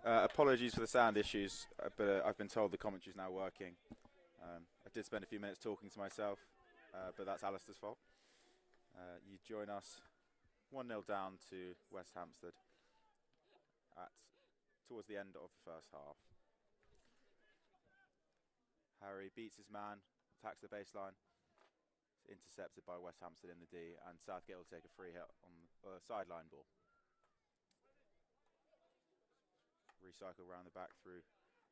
Apologies for the sound issues, but I've been told the commentary's now working. I did spend a few minutes talking to myself, but that's Alastair's fault. You join us 1-0 down to West Hampstead towards the end of the first half. Harry beats his man, attacks the baseline, intercepted by West Hampstead in the D, and Southgate will take a free hit on the sideline ball. Recycle round the back through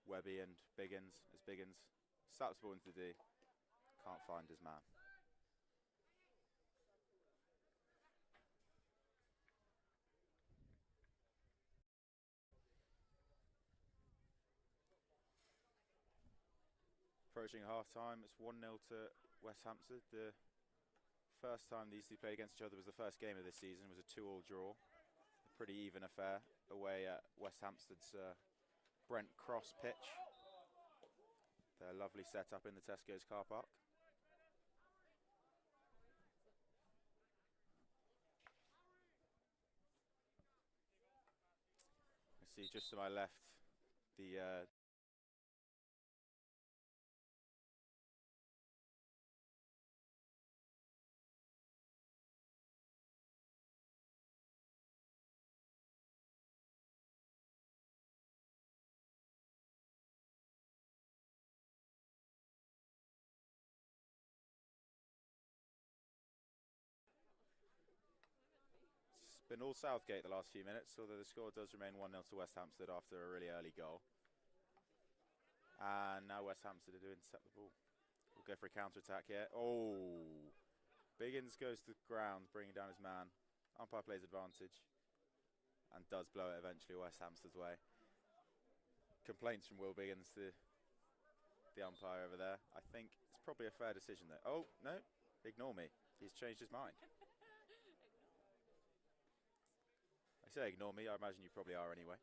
Webby and Biggins, as Biggins slaps the ball into the D, can't find his man. Approaching half-time, it's 1-0 to West Hampstead. The first time these two played against each other was the first game of this season. It was a 2-2 draw. A pretty even affair away at West Hampstead's Brent Cross pitch. Their lovely setup in the Tesco's car park. I see just to my left the It's been all Southgate the last few minutes, although the score does remain 1-0 to West Hampstead after a really early goal. And now West Hampstead are doing intercept the ball. We'll go for a counter-attack here. Oh! Biggins goes to the ground, bringing down his man. Umpire plays advantage and does blow it eventually West Hampstead's way. Complaints from Will Biggins to the umpire over there. I think it's probably a fair decision though. Oh, no, ignore me. He's changed his mind. I say ignore me, I imagine you probably are anyway.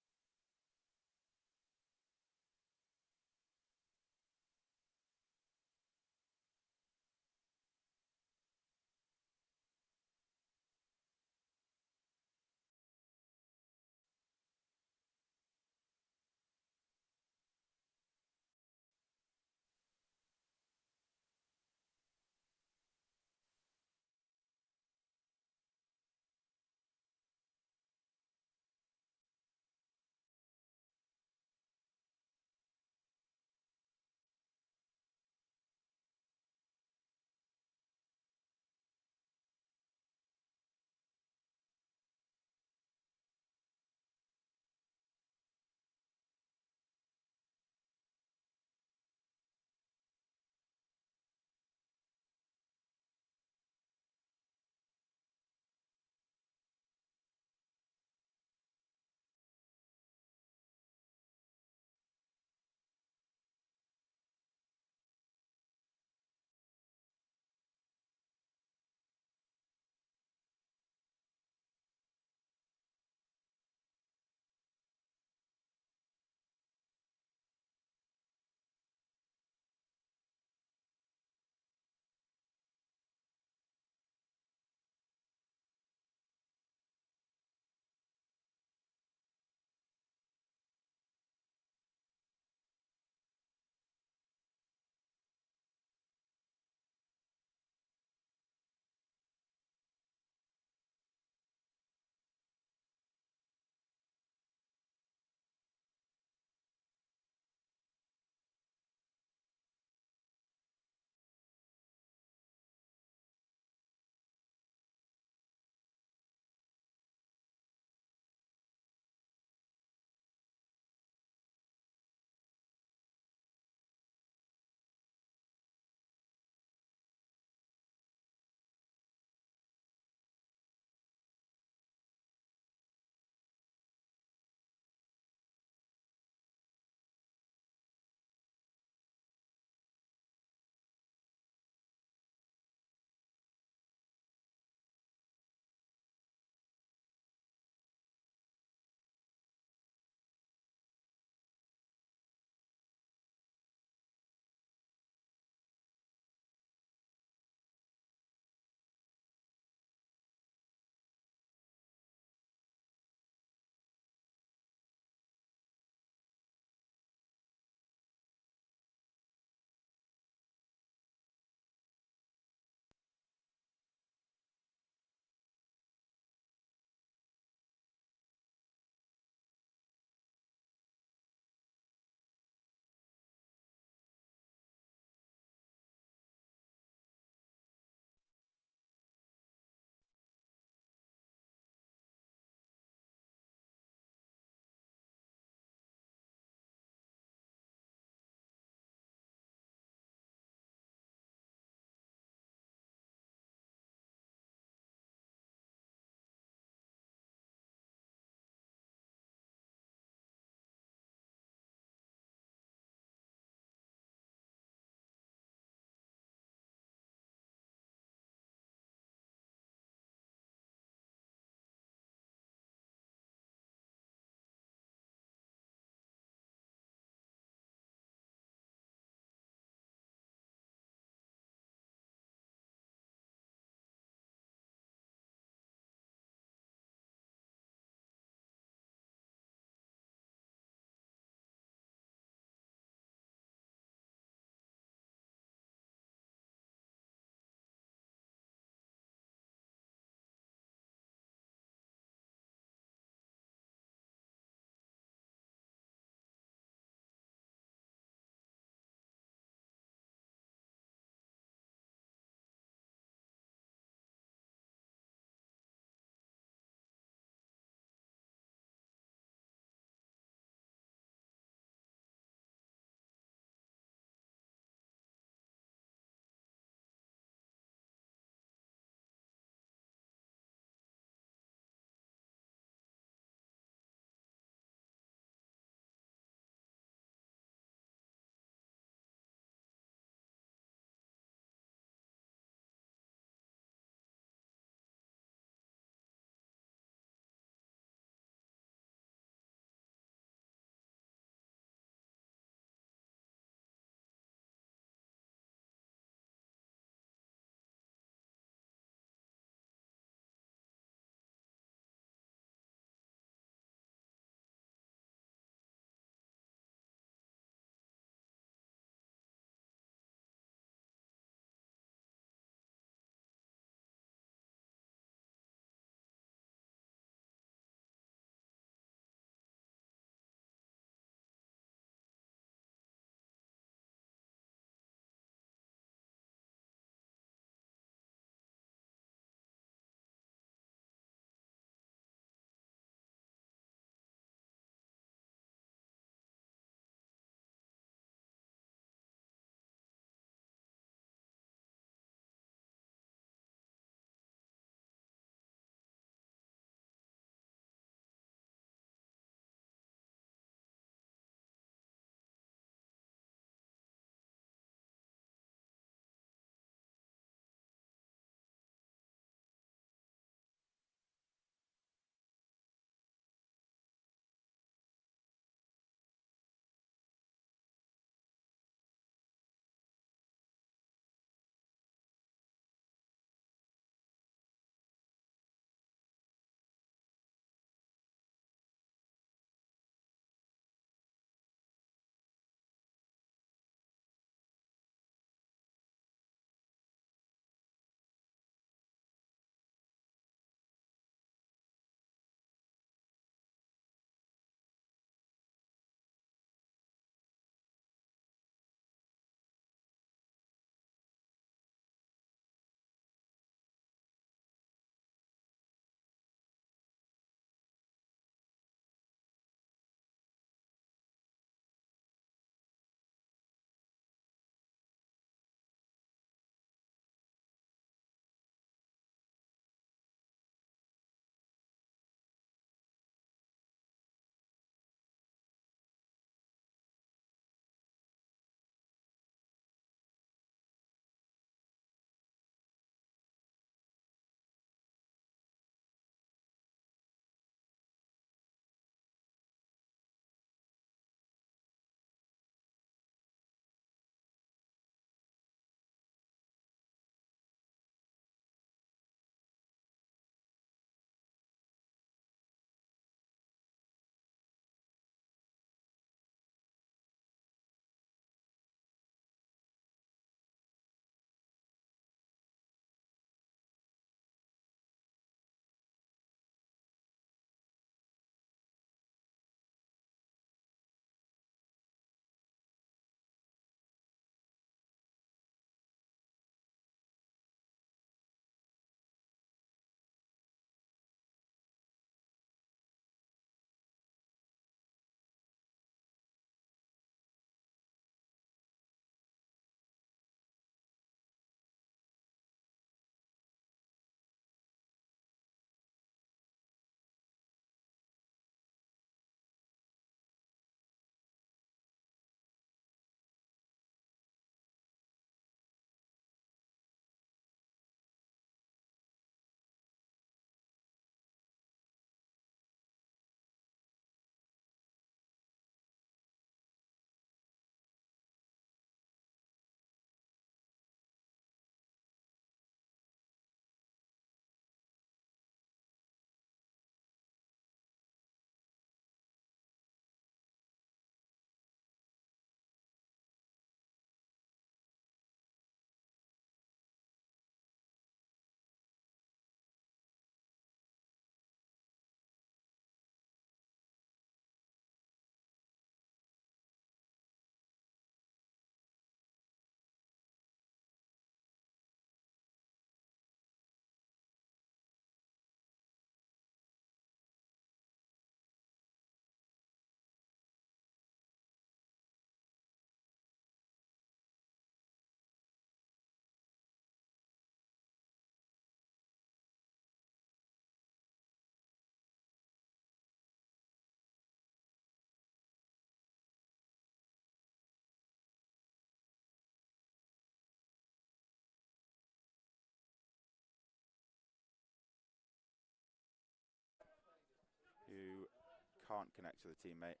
can't connect to the teammate.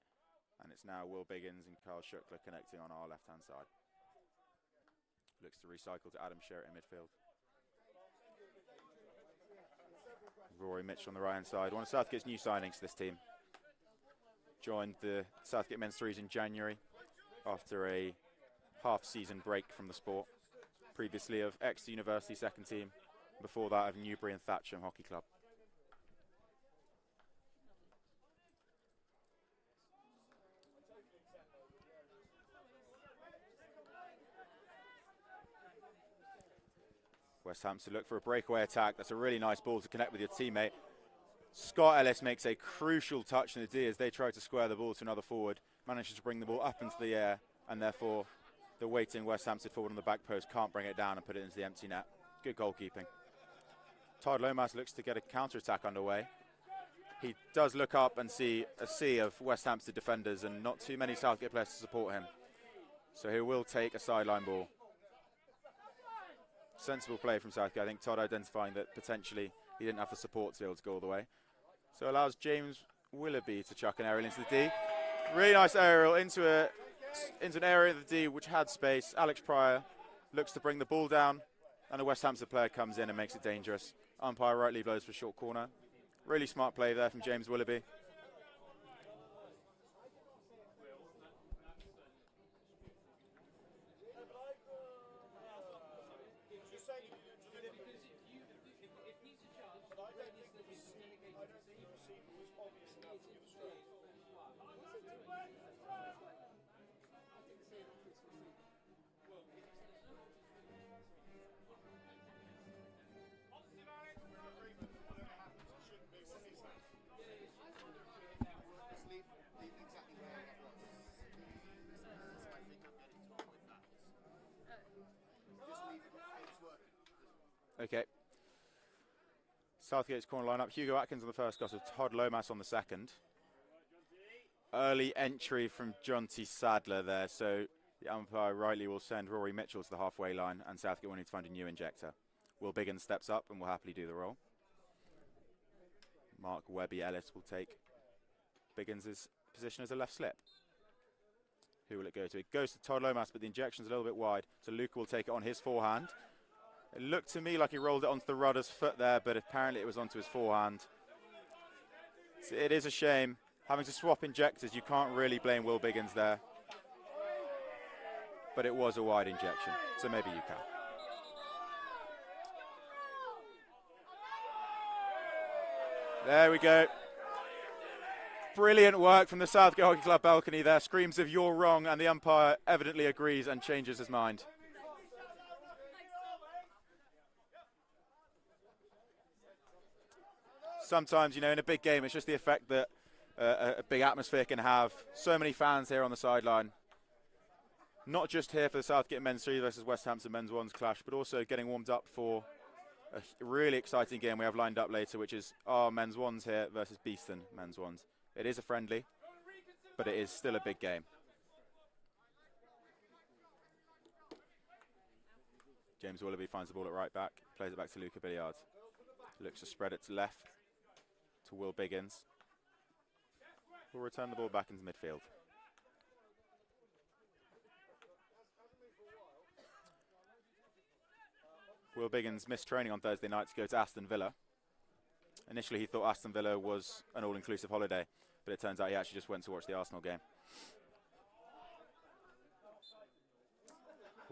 And it's now Will Biggins and Carl Schuckler connecting on our left-hand side. Looks to recycle to Adam Sherritt in midfield. Rory Mitchell on the right-hand side. One of Southgate's new signings to this team. Joined the Southgate men's threes in January after a half-season break from the sport. Previously of Exeter University second team. Before that of Newbury and Thatcham Hockey Club. West Hampstead look for a breakaway attack. That's a really nice ball to connect with your teammate. Scott Ellis makes a crucial touch in the D as they try to square the ball to another forward. Manages to bring the ball up into the air, and therefore the waiting West Hampstead forward on the back post can't bring it down and put it into the empty net. Good goalkeeping. Todd Lomas looks to get a counter-attack underway. He does look up and see a sea of West Hampstead defenders and not too many Southgate players to support him. So he will take a sideline ball. Sensible play from Southgate. I think Todd identifying that potentially he didn't have the support to be able to go all the way. So allows James Willoughby to chuck an aerial into the D. Really nice aerial into an area of the D which had space. Alex Pryor looks to bring the ball down, and a West Hampstead player comes in and makes it dangerous. Umpire rightly blows for a short corner. Really smart play there from James Willoughby. Okay. Southgate's corner lineup. Hugo Atkins on the first cross with Todd Lomas on the second. Early entry from Jonty Sadler there, so the umpire rightly will send Rory Mitchell to the halfway line, and Southgate will need to find a new injector. Will Biggins steps up and will happily do the role. Mark Webby Ellis will take Biggins' position as a left slip. Who will it go to? It goes to Todd Lomas, but the injection's a little bit wide, so Luca will take it on his forehand. It looked to me like he rolled it onto the rudder's foot there, but apparently it was onto his forehand. So it is a shame. Having to swap injectors, you can't really blame Will Biggins there. But it was a wide injection, so maybe you can. There we go. Brilliant work from the Southgate Hockey Club balcony there. Screams of "you're wrong," and the umpire evidently agrees and changes his mind. Sometimes, you know, in a big game, it's just the effect that a big atmosphere can have. So many fans here on the sideline. Not just here for the Southgate men's 3 versus West Hampstead men's 1's clash, but also getting warmed up for a really exciting game we have lined up later, which is our men's 1's here versus Beeston men's 1's. It is a friendly, but it is still a big game. James Willoughby finds the ball at right back, plays it back to Luca Billiard. Looks to spread it to left to Will Biggins. We'll return the ball back into midfield. Will Biggins missed training on Thursday night to go to Aston Villa. Initially he thought Aston Villa was an all-inclusive holiday, but it turns out he actually just went to watch the Arsenal game.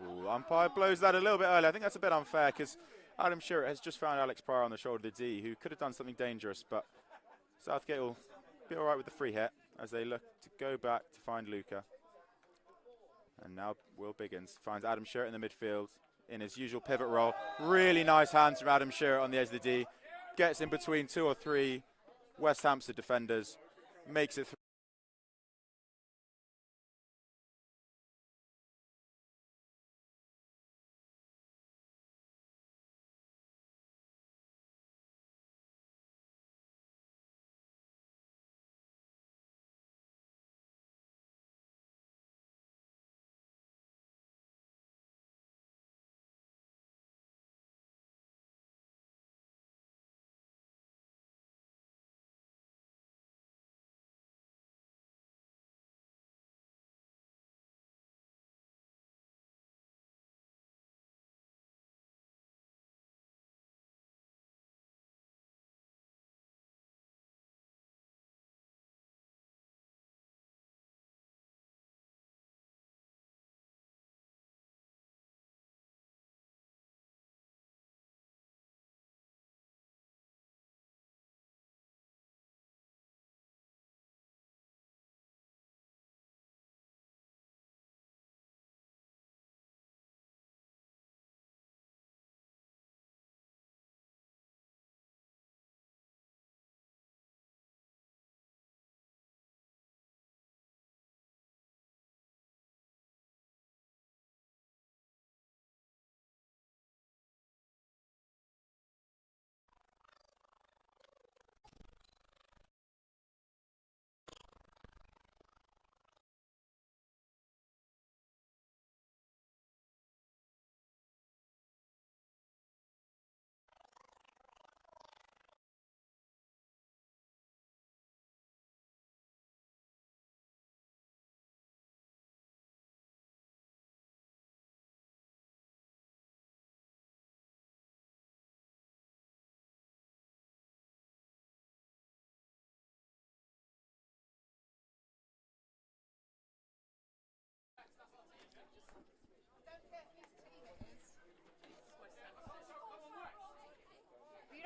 Ooh, umpire blows that a little bit early. I think that's a bit unfair because Adam Sherritt has just found Alex Pryor on the shoulder of the D, who could have done something dangerous, but Southgate will be all right with the free hit as they look to go back to find Luca. And now Will Biggins finds Adam Sherritt in the midfield in his usual pivot role. Really nice hands from Adam Sherritt on the edge of the D. Gets in between 2 or 3 West Hampstead defenders, makes it through.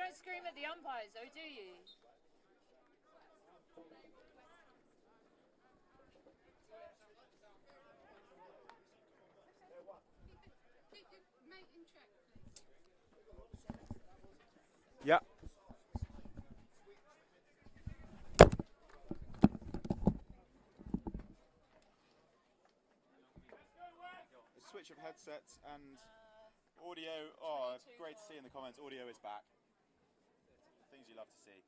don't scream at the umpires, though, do you? Yeah. Switch of headsets and audio. Oh, it's great to see in the comments. Audio is back. Things you love to see.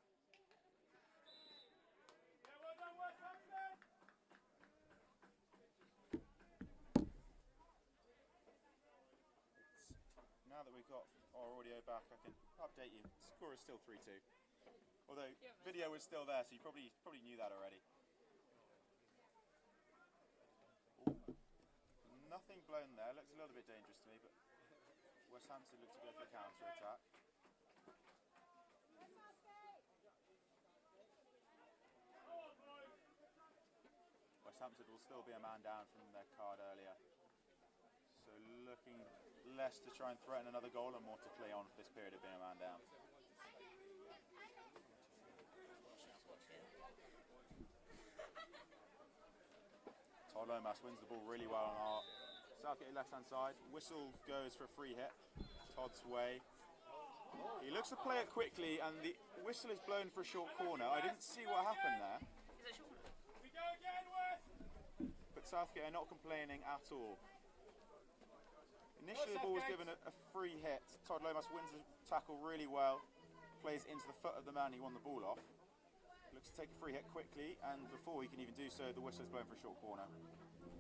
Now that we've got our audio back, I can update you. The score is still 3-2. Although video was still there, so you probably knew that already. Nothing blown there. Looks a little bit dangerous to me, but West Hampstead look to go for a counter attack. West Hampstead will still be a man down from their card earlier, so looking less to try and threaten another goal and more to play on for this period of being a man down. Todd Lomas wins the ball really well on our Southgate left-hand side. Whistle goes for a free hit. Todd's way. He looks to play it quickly, and the whistle is blown for a short corner. I didn't see what happened there. But Southgate are not complaining at all. Initially, the ball was given a free hit. Todd Lomas wins the tackle really well. Plays into the foot of the man he won the ball off. Looks to take a free hit quickly, and before he can even do so, the whistle is blown for a short corner.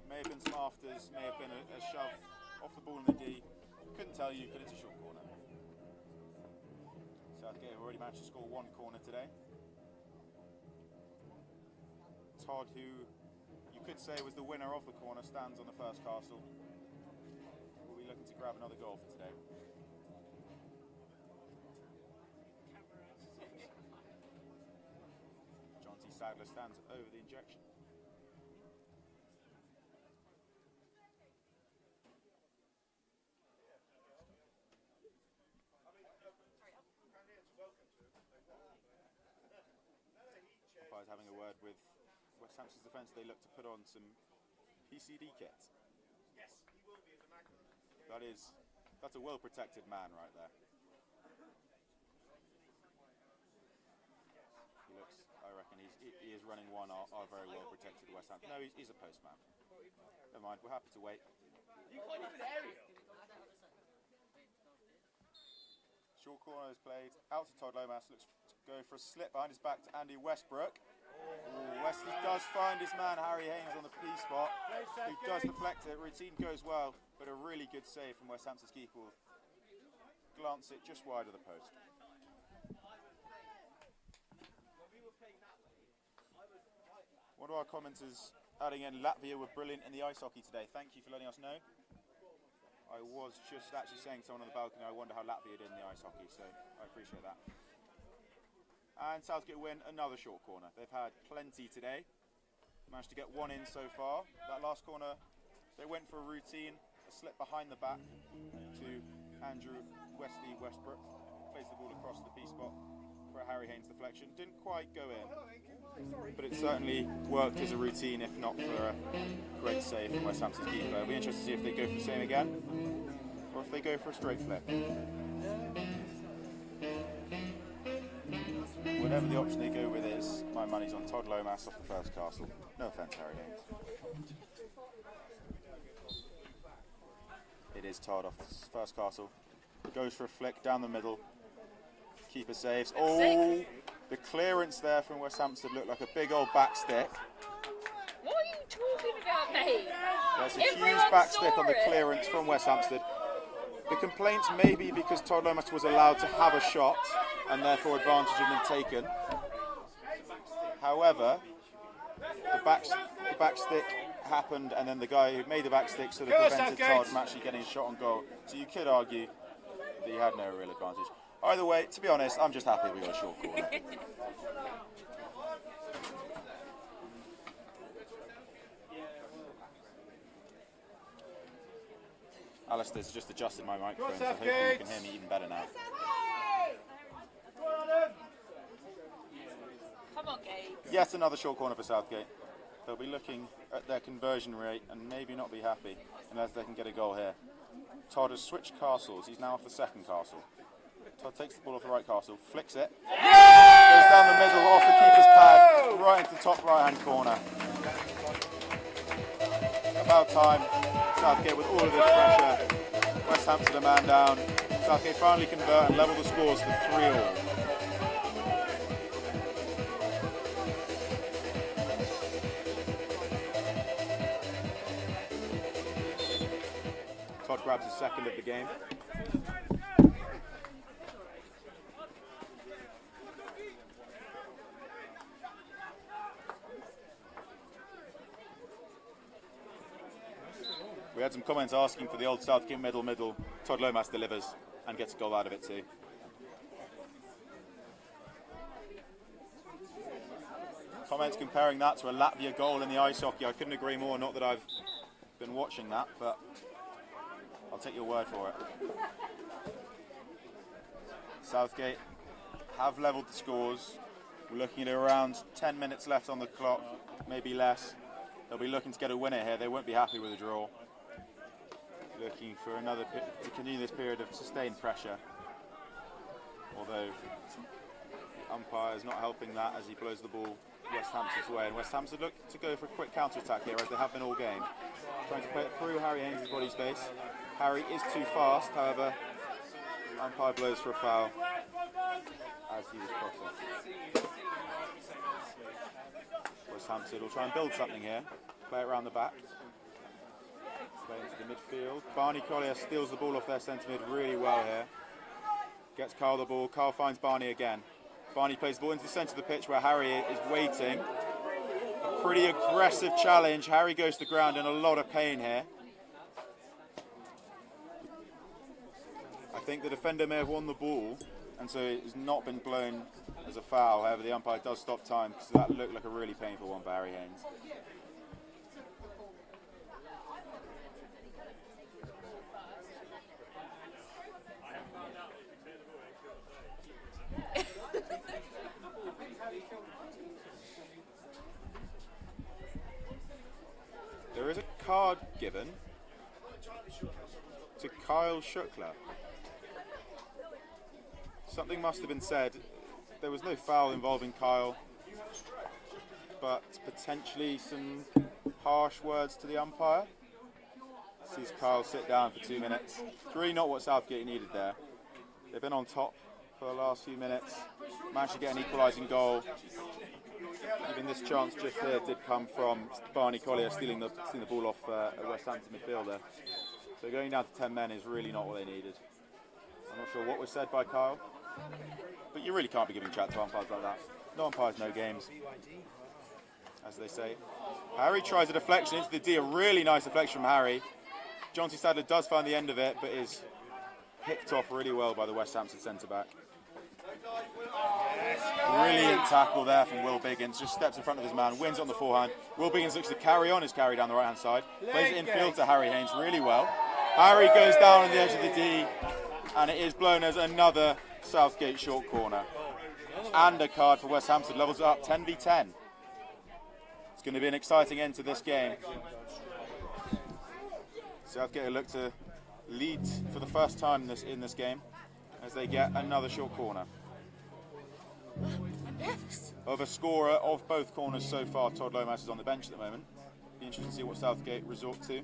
May have been some afters, may have been a shove off the ball in the D. Couldn't tell you, but it's a short corner. Southgate have already managed to score one corner today. Todd, who you could say was the winner of the corner, stands on the first castle. We'll be looking to grab another goal for today. John T. Sadler stands over the injection. Having a word with West Hampstead's defence, they look to put on some PCD kits. Yes, he will be as a magnet. That's a well-protected man right there. He looks, I reckon, he is running one our very well-protected West Hampton. No, he's a postman. Never mind, we're happy to wait. Short corner is played out to Todd Lomas. Looks to go for a slip behind his back to Andy Westbrook. Wesley does find his man Harry Haynes on the P spot, who does deflect it. Routine goes well, but a really good save from West Hampstead's keeper. Glance it just wide of the post. One of our commenters adding in, Latvia were brilliant in the ice hockey today. Thank you for letting us know. I was just actually saying to someone on the balcony, I wonder how Latvia did in the ice hockey, so I appreciate that. And Southgate win another short corner. They've had plenty today. Managed to get one in so far. That last corner, they went for a routine, a slip behind the back to Andrew Wesley Westbrook. Plays the ball across the P spot for a Harry Haynes deflection. Didn't quite go in, but it certainly worked as a routine, if not for a great save from West Hampstead's keeper. It'll be interesting to see if they go for the same again, or if they go for a straight flip. Whatever the option they go with is, my money's on Todd Lomas off the first castle. No offence, Harry Haynes. It is Todd off the first castle. Goes for a flick down the middle. Keeper saves. Oh, the clearance there from West Hampstead looked like a big old back stick. What are you talking about, mate? There's a huge back stick on the clearance from West Hampstead. The complaints may be because Todd Lomas was allowed to have a shot and therefore advantage had been taken. However, the back stick happened, and then the guy who made the back stick sort of prevented Todd from actually getting a shot on goal. So you could argue that he had no real advantage. Either way, to be honest, I'm just happy we got a short corner. Alastair's just adjusted my microphone, so hopefully you can hear me even better now. on, Gabe. Yet another short corner for Southgate. They'll be looking at their conversion rate and maybe not be happy unless they can get a goal here. Todd has switched castles. He's now off the second castle. Todd takes the ball off the right castle, flicks it, goes down the middle, off the keeper's pad, right into the top right-hand corner. About time. Southgate with all of this pressure. West Hampstead a man down. Southgate finally convert and level the scores to 3-all. Todd grabs his second of the game. We had some comments asking for the old Southgate middle. Todd Lomas delivers and gets a goal out of it too. Comments comparing that to a Latvia goal in the ice hockey. I couldn't agree more. Not that I've been watching that, but I'll take your word for it. Southgate have levelled the scores. We're looking at around 10 minutes left on the clock, maybe less. They'll be looking to get a winner here. They won't be happy with a draw. Looking for another to continue this period of sustained pressure. Although the umpire is not helping that as he blows the ball West Hampstead's way. And West Hampstead look to go for a quick counter-attack here, as they have been all game. Trying to play it through Harry Haynes' body space. Harry is too fast, however, umpire blows for a foul as he was crossing. West Hampstead will try and build something here. Play it around the back. Play into the midfield. Barney Collier steals the ball off their centre mid really well here. Gets Carl the ball. Carl finds Barney again. Barney plays the ball into the centre of the pitch where Harry is waiting. A pretty aggressive challenge. Harry goes to the ground in a lot of pain here. I think the defender may have won the ball, and so it has not been blown as a foul. However, the umpire does stop time because that looked like a really painful one for Harry Haynes. There is a card given to Kyle Schuckler. Something must have been said. There was no foul involving Kyle, but potentially some harsh words to the umpire. Sees Kyle sit down for 2 minutes. It's really not what Southgate needed there. They've been on top for the last few minutes, managed to get an equalising goal. Even this chance just here did come from Barney Collier stealing the ball off a West Hampton midfielder. So going down to 10 men is really not what they needed. I'm not sure what was said by Kyle, but you really can't be giving chat to umpires like that. No umpires, no games, as they say. Harry tries a deflection into the D, a really nice deflection from Harry. John C. Sadler does find the end of it, but is picked off really well by the West Hampton centre-back. Brilliant tackle there from Will Biggins, just steps in front of his man, wins on the forehand. Will Biggins looks to carry on his carry down the right hand side, plays it infield to Harry Haynes really well. Harry goes down on the edge of the D, and it is blown as another Southgate short corner. And a card for West Hampstead, levels it up 10 v 10. It's going to be an exciting end to this game. Southgate will look to lead for the first time in this game as they get another short corner. Of a scorer of both corners so far, Todd Lomas is on the bench at the moment. Be interesting to see what Southgate resort to.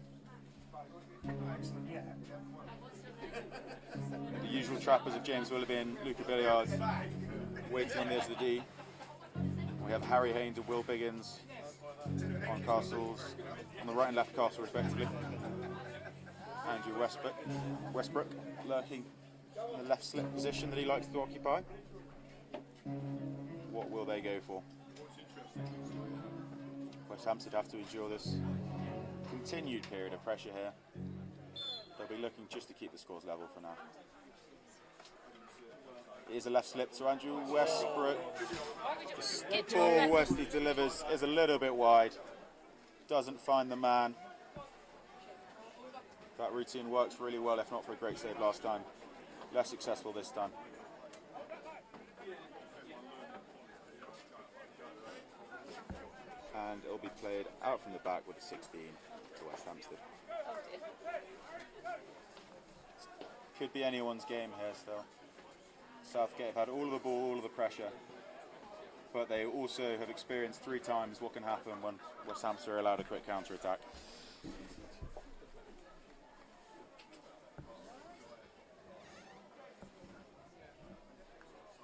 The usual trappers of James Willoughby and Luca Billiard waiting on the edge of the D. We have Harry Haynes and Will Biggins on castles, on the right and left castle respectively. Andrew Westbrook lurking in the left slip position that he likes to occupy. What will they go for? West Hampstead have to endure this continued period of pressure here. They'll be looking just to keep the scores level for now. It is a left slip to Andrew Westbrook. Poor Westy delivers, is a little bit wide. Doesn't find the man. That routine works really well, if not for a great save last time. Less successful this time. it will be played out from the back with a 16 to West Hampstead. Oh dear. Could be anyone's game here still. Southgate have had all of the ball, all of the pressure, but they also have experienced 3 times what can happen when West Hampstead are allowed a quick counter-attack.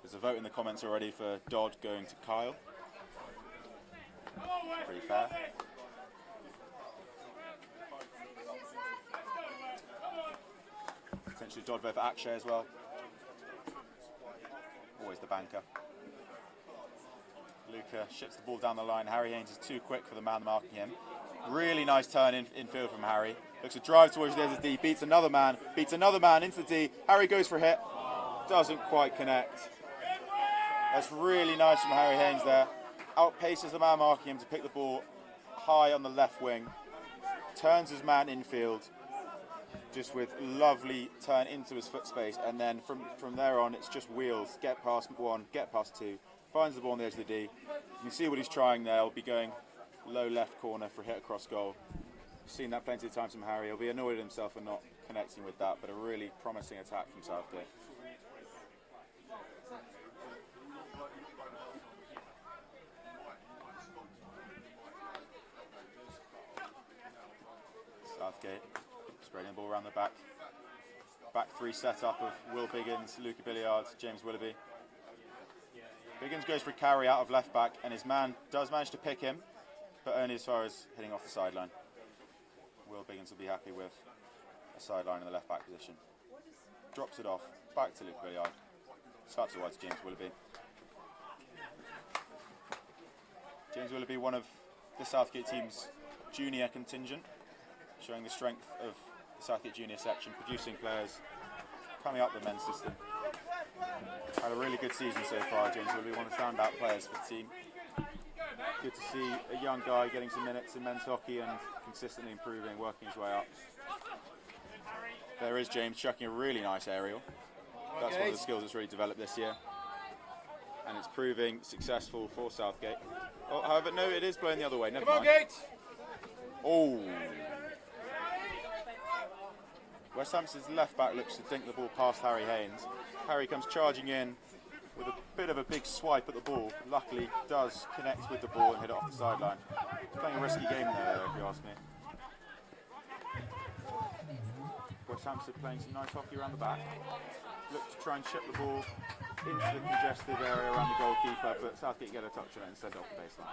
There's a vote in the comments already for Dodd going to Kyle. Pretty fair. Potentially Dodd vote for Akshay as well. Always the banker. Luca ships the ball down the line. Harry Haynes is too quick for the man marking him. Really nice turn infield from Harry. Looks to drive towards the D, beats another man into the D. Harry goes for a hit, doesn't quite connect. That's really nice from Harry Haynes there. Outpaces the man marking him to pick the ball high on the left wing. Turns his man infield, just with lovely turn into his foot space, and then from there on it's just wheels. Get past 1, get past 2. Finds the ball on the edge of the D. You can see what he's trying there. He'll be going low left corner for a hit across goal. I've seen that plenty of times from Harry. He'll be annoyed at himself for not connecting with that, but a really promising attack from Southgate. Southgate spreading the ball around the back. Back 3 set-up of Will Biggins, Luca Billiard, James Willoughby. Biggins goes for a carry out of left back, and his man does manage to pick him, but only as far as hitting off the sideline. Will Biggins will be happy with a sideline in the left back position. Drops it off, back to Luca Billiard. Slaps it wide to James Willoughby. James Willoughby, one of the Southgate team's junior contingent, showing the strength of the Southgate junior section, producing players coming up the men's system. Had a really good season so far. James Willoughby, one of the standout players for the team. Good to see a young guy getting some minutes in men's hockey and consistently improving, working his way up. There is James chucking a really nice aerial. That's one of the skills that's really developed this year, and it's proving successful for Southgate. Oh, however, no, it is blowing the other way. Never mind. Oh. West Hampstead's left back looks to dink the ball past Harry Haynes. Harry comes charging in with a bit of a big swipe at the ball. Luckily does connect with the ball and hit it off the sideline. Playing a risky game there, if you ask me. West Hampstead playing some nice hockey around the back. Look to try and chip the ball into the congested area around the goalkeeper, but Southgate get a touch on it and send it off the baseline.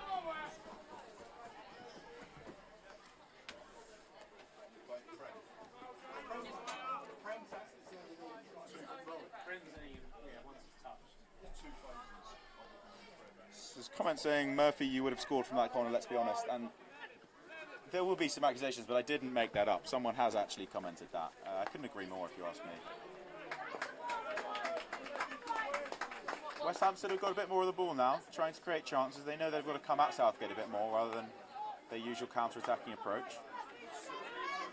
There's a comment saying, Murphy, you would have scored from that corner, let's be honest. And there will be some accusations, but I didn't make that up. Someone has actually commented that. I couldn't agree more if you ask me. West Hampstead have got a bit more of the ball now, trying to create chances. They know they've got to come at Southgate a bit more rather than their usual counter-attacking approach.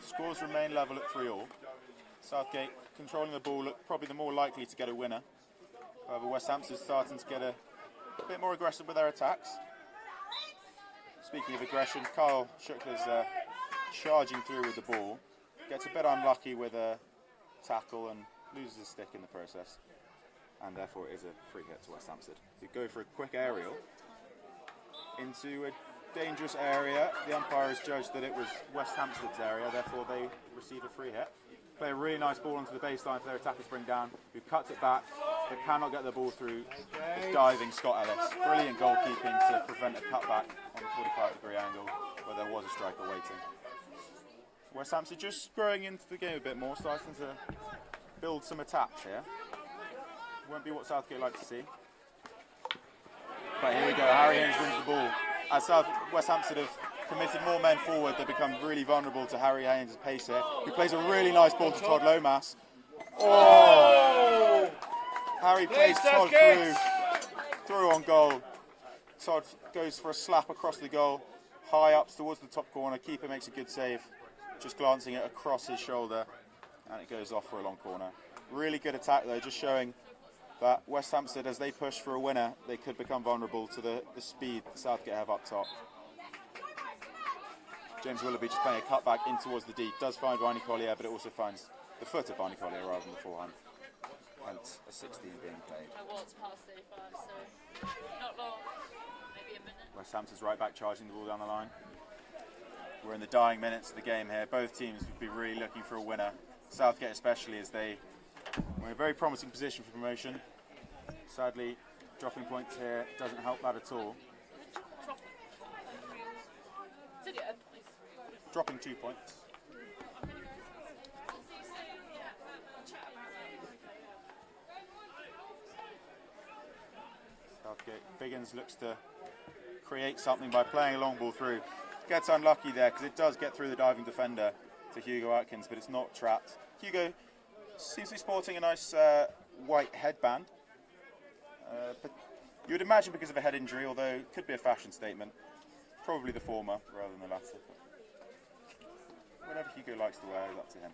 Scores remain level at 3-3. Southgate controlling the ball, look probably the more likely to get a winner. However, West Hampstead starting to get a bit more aggressive with their attacks. Speaking of aggression, Kyle Shuckler's charging through with the ball. Gets a bit unlucky with a tackle and loses his stick in the process. And therefore it is a free hit to West Hampstead. We go for a quick aerial into a dangerous area. The umpire has judged that it was West Hampstead's area, therefore they receive a free hit. Play a really nice ball onto the baseline for their attackers to bring down, who cuts it back. They cannot get the ball through. The diving Scott Ellis. Brilliant goalkeeping to prevent a cutback on the 45-degree angle where there was a striker waiting. West Hampstead just growing into the game a bit more, starting to build some attacks here. Won't be what Southgate like to see. But here we go, Harry Haynes wins the ball. As West Hampstead have committed more men forward, they become really vulnerable to Harry Haynes' pace here, who plays a really nice ball to Todd Lomas. Oh! Harry plays Todd through on goal. Todd goes for a slap across the goal, high up towards the top corner. Keeper makes a good save, just glancing it across his shoulder, and it goes off for a long corner. Really good attack though, just showing that West Hampstead, as they push for a winner, they could become vulnerable to the speed that Southgate have up top. James Willoughby just playing a cutback in towards the deep. Does find Barney Collier, but it also finds the foot of Barney Collier rather than the forehand. Hence a 16 being played. What's past 35, so not long, maybe a minute. West Hampstead's right back charging the ball down the line. We're in the dying minutes of the game here. Both teams would be really looking for a winner. Southgate especially, as they were in a very promising position for promotion. Sadly, dropping points here doesn't help that at all. Dropping 2 points. Southgate. Biggins looks to create something by playing a long ball through. Gets unlucky there because it does get through the diving defender to Hugo Atkins, but it's not trapped. Hugo seems to be sporting a nice white headband. But you would imagine because of a head injury, although it could be a fashion statement. Probably the former rather than the latter. But whatever Hugo likes to wear is up to him.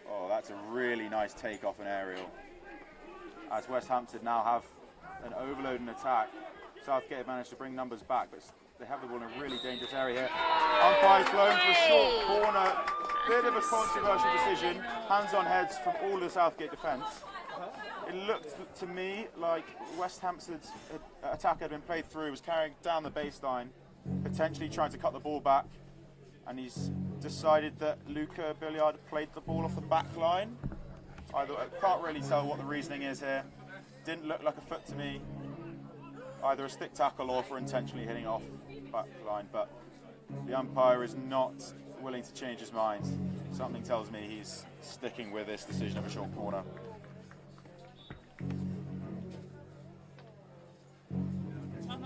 Oh, that's a really nice take off an aerial. As West Hampstead now have an overload in attack. Southgate have managed to bring numbers back, but they have the ball in a really dangerous area here. Umpire's blown for a short corner. Bit of a controversial decision. Hands on heads from all the Southgate defence. It looked to me like West Hampstead's attack had been played through, was carrying down the baseline, potentially trying to cut the ball back, and he's decided that Luca Billiard played the ball off the back line. I can't really tell what the reasoning is here. Didn't look like a foot to me. Either a stick tackle or for intentionally hitting off back line, but the umpire is not willing to change his mind. Something tells me he's sticking with this decision of a short corner.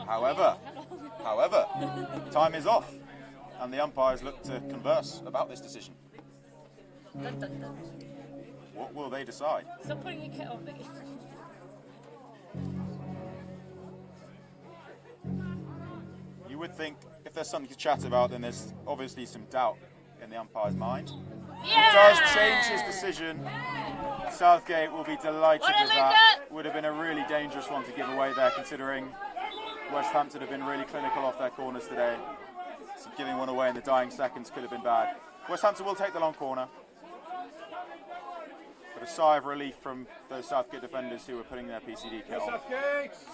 However, time is off, and the umpires look to converse about this decision. What will they decide? Stop putting your kit on me. You would think if there's something to chat about, then there's obviously some doubt in the umpire's mind. Yeah! It does change his decision. Southgate will be delighted with that. Would have been a really dangerous one to give away there, considering West Hampstead have been really clinical off their corners today. So giving one away in the dying seconds could have been bad. West Hampstead will take the long corner. But a sigh of relief from those Southgate defenders who were putting their PCD kit on.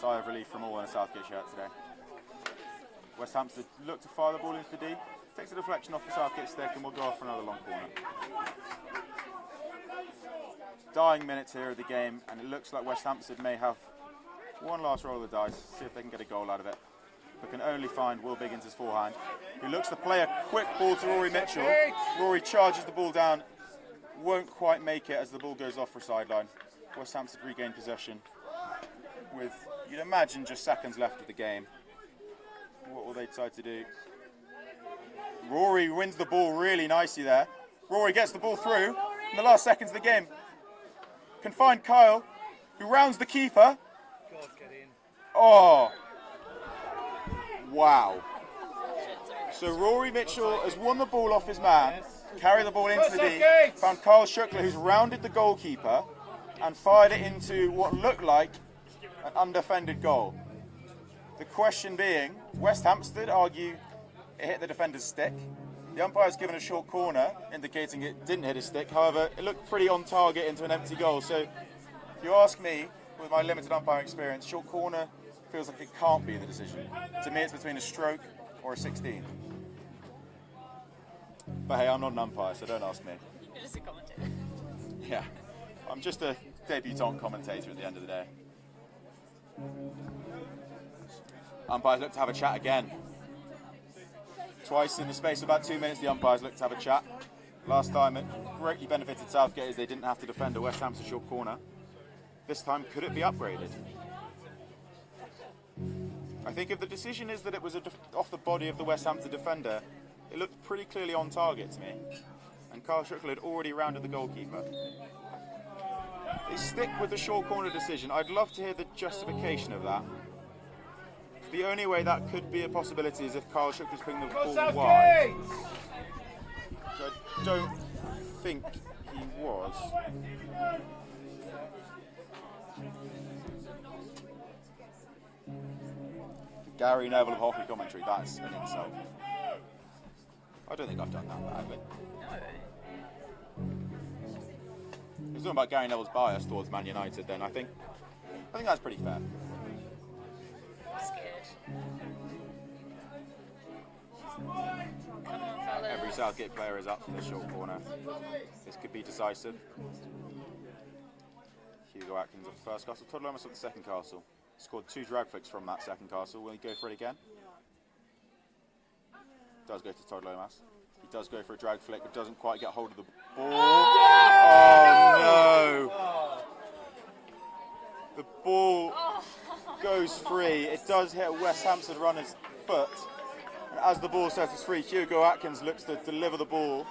Sigh of relief from all in a Southgate shirt today. West Hampstead look to fire the ball into the D. Takes a deflection off the Southgate stick and will go off for another long corner. Dying minutes here of the game, and it looks like West Hampstead may have one last roll of the dice, see if they can get a goal out of it. But can only find Will Biggins' forehand, who looks to play a quick ball to Rory Mitchell. Rory charges the ball down, won't quite make it as the ball goes off for a sideline. West Hampstead regain possession with, you'd imagine, just seconds left of the game. What will they decide to do? Rory wins the ball really nicely there. Rory gets the ball through in the last seconds of the game. Can find Kyle, who rounds the keeper. Oh, wow. So Rory Mitchell has won the ball off his man, carried the ball into the D, found Kyle Shuckler, who's rounded the goalkeeper, and fired it into what looked like an undefended goal. The question being, West Hampstead argue it hit the defender's stick. The umpire's given a short corner, indicating it didn't hit his stick. However, it looked pretty on target into an empty goal. So, if you ask me, with my limited umpiring experience, short corner feels like it can't be the decision. To me, it's between a stroke or a 16. But hey, I'm not an umpire, so don't ask me. You're just a commentator. Yeah, I'm just a debutant commentator at the end of the day. Umpires look to have a chat again. Twice in the space of about 2 minutes, the umpires looked to have a chat. Last time it greatly benefited Southgate as they didn't have to defend a West Hampstead short corner. This time, could it be upgraded? I think if the decision is that it was off the body of the West Hampstead defender, it looked pretty clearly on target to me. And Carl Shuckler had already rounded the goalkeeper. They stick with the short corner decision. I'd love to hear the justification of that. The only way that could be a possibility is if Carl Shuckler's putting the ball wide. Which I don't think he was. Gary Neville of hockey commentary, that's an insult. I don't think I've done that badly. No. If we're talking about Gary Neville's bias towards Man United, then I think that's pretty fair. I'm scared. Come on, fellas. Every Southgate player is up for the short corner. This could be decisive. Hugo Atkins off the first castle. Todd Lomas off the second castle. Scored 2 drag flicks from that second castle. Will he go for it again? Does go to Todd Lomas. He does go for a drag flick, but doesn't quite get hold of the ball. Oh no! The ball goes free. It does hit a West Hampstead runner's foot. And as the ball settles free, Hugo Atkins looks to deliver the ball.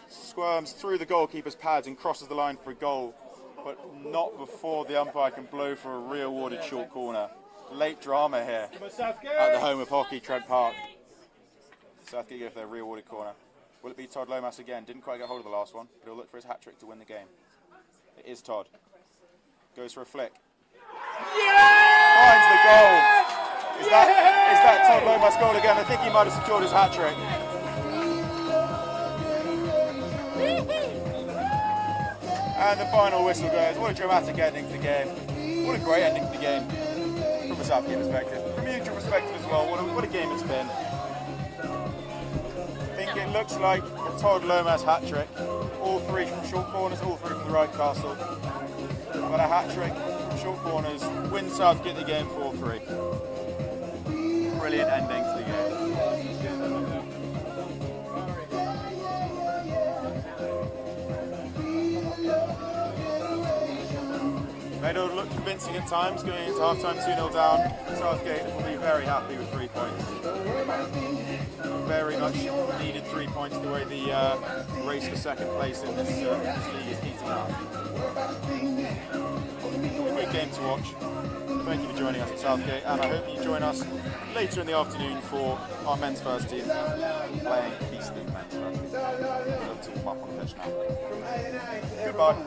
Squirms through the goalkeeper's pads and crosses the line for a goal, but not before the umpire can blow for a re-awarded short corner. Late drama here at the home of hockey, Trent Park. Southgate go for their re-awarded corner. Will it be Todd Lomas again? Didn't quite get hold of the last one, but he'll look for his hat-trick to win the game. It is Todd. Goes for a flick. Finds the goal. Is that Todd Lomas goal again? I think he might have secured his hat-trick. And the final whistle goes. What a dramatic ending to the game. What a great ending to the game from a Southgate perspective. From a neutral perspective as well. What a game it's been. I think it looks like a Todd Lomas hat-trick. All 3 from short corners, all 3 from the right castle. But a hat-trick from short corners wins Southgate the game 4-3. Brilliant ending to the game. Made it look convincing at times, going into half-time 2-0 down. Southgate will be very happy with 3 points. Very much needed 3 points the way the race for second place in this league is heating up. A great game to watch. Thank you for joining us at Southgate, and I hope you join us later in the afternoon for our men's first team playing Eastern men's first team. We'll to warm up on the pitch now. Goodbye.